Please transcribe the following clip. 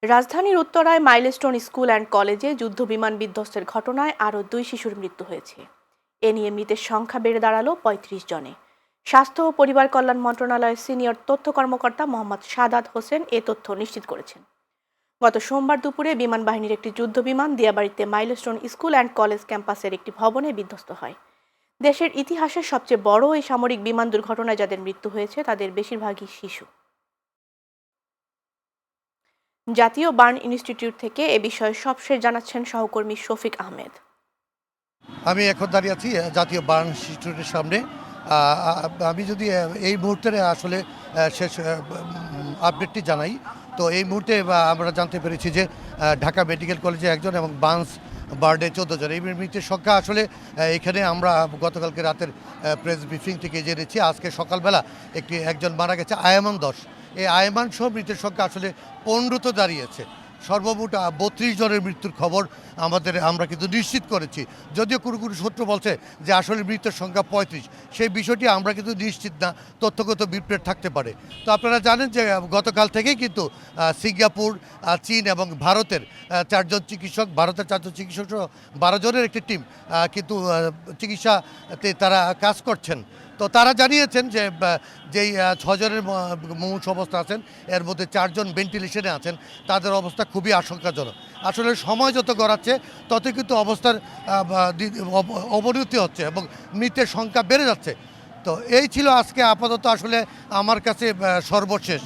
রাজধানীর উত্তরায় milestone school and কলেজে যুদ্ধবিমান বিধ্বস্তের ঘটনায় আরও 2 শিশুর মৃত্যু হয়েছে। এ নিয়ে মৃতের সংখ্যা বেড়ে দাঁড়ালো ৩৫ জনে। স্বাস্থ্য ও পরিবার কল্যাণ মন্ত্রণালয়ের সিনিয়র তথ্য কর্মকর্তা মোহাম্মদ সাদাত হোসেন এ তথ্য নিশ্চিত করেছেন। গত সোমবার দুপুরে বিমান বাহিনীর একটি যুদ্ধবিমান দিয়াবাড়িতে মাইলস্টোন স্কুল অ্যান্ড কলেজ ক্যাম্পাসের একটি ভবনে বিধ্বস্ত হয়। দেশের ইতিহাসের সবচেয়ে বড় এই সামরিক বিমান দুর্ঘটনায় যাদের মৃত্যু হয়েছে তাদের বেশিরভাগই শিশু। জাতীয় বার্ন ইনস্টিটিউট থেকে এ বিষয়ে সবশেষ জানাচ্ছেন সহকর্মী শফিক আহমেদ। আমি এখন দাঁড়িয়ে আছি জাতীয় বার্ন ইনস্টিটিউটের সামনে। আমি যদি এই মুহূর্তের আসলে শেষ আপডেটটি জানাই, তো এই মুহূর্তে আমরা জানতে পেরেছি যে ঢাকা মেডিকেল কলেজে একজন এবং বার্ডে 14 জন। এই মৃতের সংখ্যা আসলে এখানে আমরা গতকালকে রাতের প্রেস ব্রিফিং থেকে জেনেছি আজকে সকালবেলা একজন মারা গেছে, আয়মান 10। এই আয়মান সহ মৃতের সংখ্যা আসলে 15 দাঁড়িয়েছে। সর্বমোট 32 জনের মৃত্যুর খবর আমরা কিন্তু নিশ্চিত করেছি। যদিও কোনো সূত্র বলছে যে আসলে মৃতের সংখ্যা 35, সেই বিষয়টি আমরা কিন্তু নিশ্চিত না, তথ্যগত বিভ্রাট থাকতে পারে। তো আপনারা জানেন যে গতকাল থেকেই কিন্তু সিঙ্গাপুর, চীন এবং ভারতের 4 জন চিকিৎসক, ভারতের 4 জন চিকিৎসক সহ 12 জনের একটি টিম কিন্তু চিকিৎসাতে তারা কাজ করছেন। তো তারা জানিয়েছেন যে যেই 6 জনের মুমূর্ষু অবস্থা আছেন, এর মধ্যে 4 জন ভেন্টিলেশনে আছেন, তাদের অবস্থা খুবই আশঙ্কাজনক। আসলে সময় যত গড়াচ্ছে তত কিন্তু অবস্থার অবনতি হচ্ছে এবং মৃতের সংখ্যা বেড়ে যাচ্ছে। তো এই ছিল আজকে আপাতত আসলে আমার কাছে সর্বশেষ।